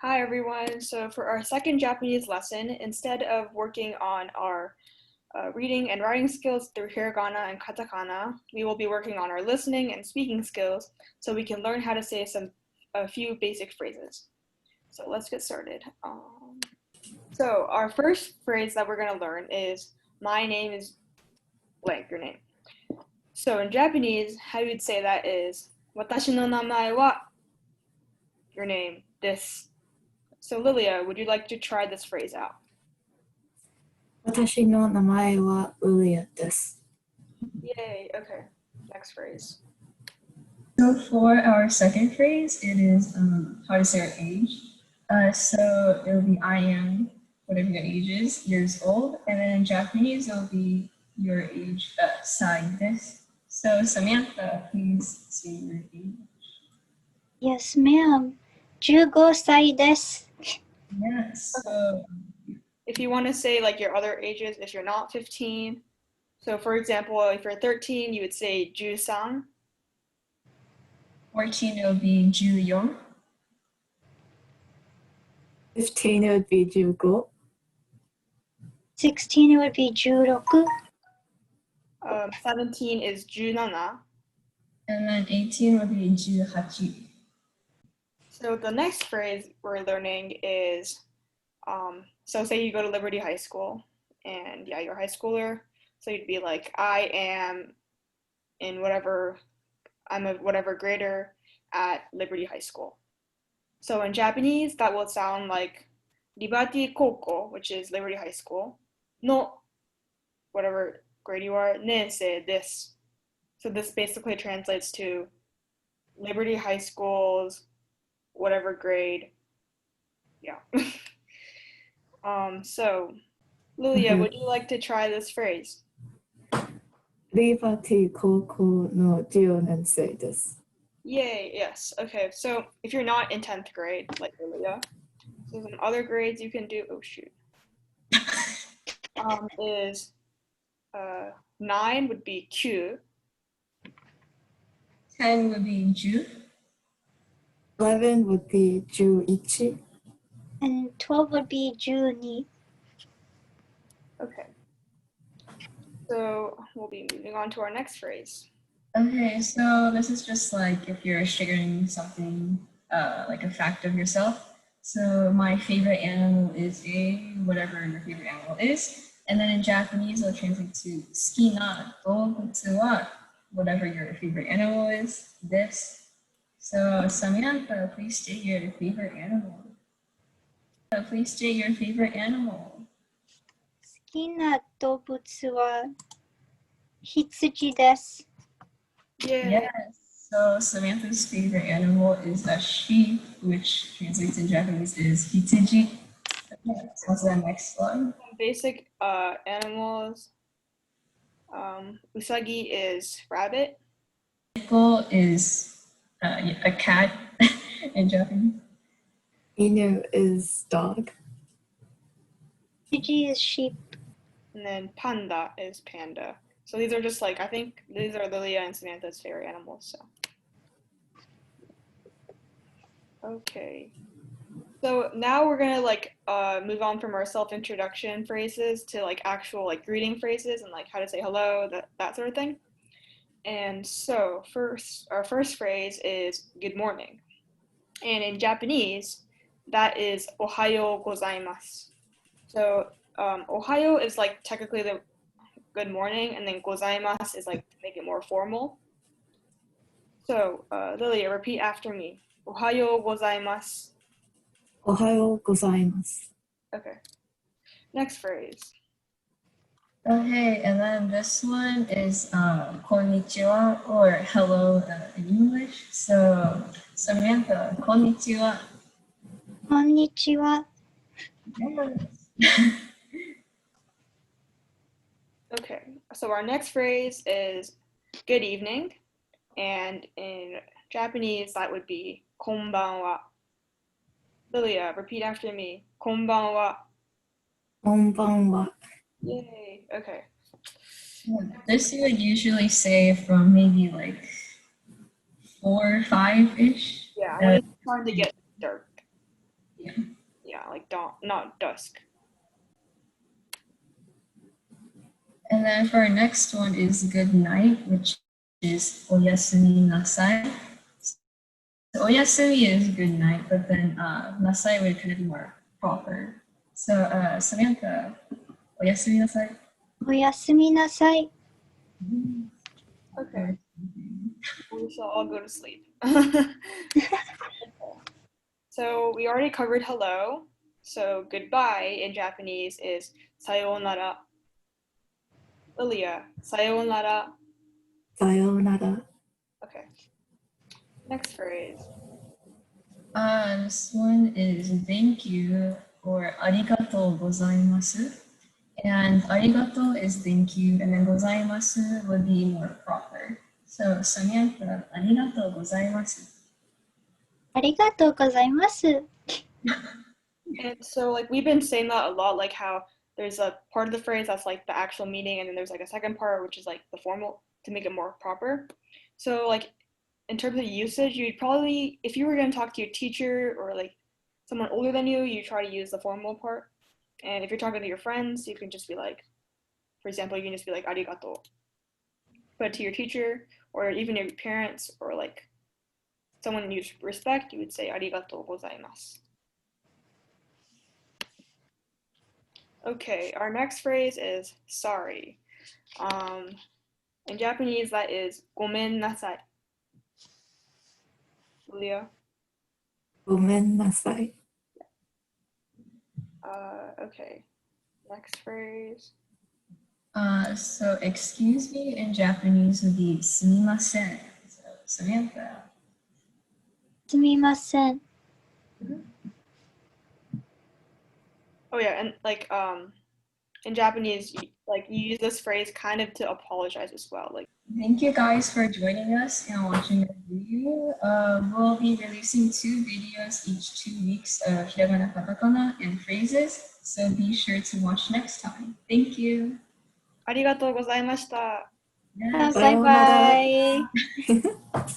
Hi everyone. So for our second Japanese lesson, instead of working on our reading and writing skills through hiragana and katakana, we will be working on our listening and speaking skills so we can learn how to say a few basic phrases. So let's get started. So our first phrase that we're going to learn is my name is blank, your name. So in Japanese, how you'd say that is watashi no namae wa your name, this. So Lilia, would you like to try this phrase out? 私の名前はウリアです。Yay, okay. Next phrase. So for our second phrase, it is how to say our age. So it'll be I am whatever your age is, years old, and then in Japanese it'll be your age, sai desu. So Samantha, please say your age. Yes, ma'am. 15歳です。 Yes. So If you want to say like your other ages, if you're not 15, so for example, if you're 13, you would say 13. 14 it'll be 14. 15 would be 15. 16 would be 16. 17 is 17. And then 18 would be 18. So the next phrase we're learning is, so say you go to Liberty High School, and yeah, you're a high schooler, so you'd be like, I am in whatever, I'm a whatever grader at Liberty High School. So in Japanese, that will sound like Liberty Koko, which is Liberty High School, no, whatever grade you are, nensei this. So this basically translates to Liberty High School's whatever grade. Yeah. So Lilia, would you like to try this phrase? リバティ高校の14年生です。 Yay, yes. Okay, so if you're not in 10th grade, like Lilia, so some other grades you can do, oh shoot, is 9 would be Q. 10 would be 10. 11 would be 11. And 12 would be 12. Okay. So we'll be moving on to our next phrase. Okay, so this is just like if you're sharing something, like a fact of yourself. So my favorite animal is a whatever your favorite animal is. And then in Japanese, it'll translate to ski na doubutsu wa whatever your favorite animal is, this. So Samantha, please state your favorite animal. Please state your favorite animal. 好きな動物は羊です。 Yay. Yes. So Samantha's favorite animal is a sheep, which translates in Japanese is hitsiji. Okay, so on to the next one. Basic animals. Usagi is rabbit. Neko is a cat in Japanese. Inu is dog. 羊 is sheep. And then panda is panda. So these are just like, I think these are Lilia and Samantha's favorite animals, so. Okay. So now we're gonna like move on from our self-introduction phrases to like actual like greeting phrases and like how to say hello, that sort of thing. And so our first phrase is good morning. And in Japanese, that is ohayo gozaimasu. So ohayo is like technically the good morning, and then gozaimasu is like to make it more formal. So Lilia, repeat after me. Ohayo gozaimasu. おはようございます。 Okay. Next phrase. Okay, and then this one is konnichiwa or hello in English. So Samantha, konnichiwa. こんにちは。 Yes. Okay, so our next phrase is good evening, and in Japanese that would be konbanwa. Lilia, repeat after me. Konbanwa. こんばんは。 Yay. Okay. This you would usually say from maybe like 4 or 5-ish. Yeah, when it's starting to get dark. Yeah. Yeah, like dawn, not dusk. And then for our next one is good night, which is oyasumi nasai. So oyasumi is good night, but then nasai would kind of be more proper. So Samantha, oyasumi nasai. おやすみなさい。 Okay, we shall all go to sleep. So we already covered hello. So goodbye in Japanese is sayonara. Lilia, sayonara. さようなら。 Okay. Next phrase. This one is thank you or arigatou gozaimasu. And arigato is thank you, and then gozaimasu would be more proper. So Samantha, arigatou gozaimasu. ありがとうございます。 And so like we've been saying that a lot, like how there's a part of the phrase that's like the actual meaning, and then there's like a second part which is like the formal to make it more proper. So like in terms of usage, you'd probably, if you were going to talk to your teacher or like someone older than you try to use the formal part. And if you're talking to your friends, you can just be like, for example, you can just be like arigato. But to your teacher or even your parents or like someone you respect, you would say arigato gozaimasu. Okay, our next phrase is sorry. In Japanese, that is gomen nasai. Leah? ごめんなさい。 Okay, next phrase. So excuse me in Japanese would be sumimasen. So Samantha. すみません。 Oh yeah, and like in Japanese, you use this phrase kind of to apologize as well. Like Thank you guys for joining us and watching the video. We'll be releasing 2 videos each 2 weeks of hiragana, katakana, and phrases. So be sure to watch next time. Thank you. ありがとうございました。 Yes. バイバイ。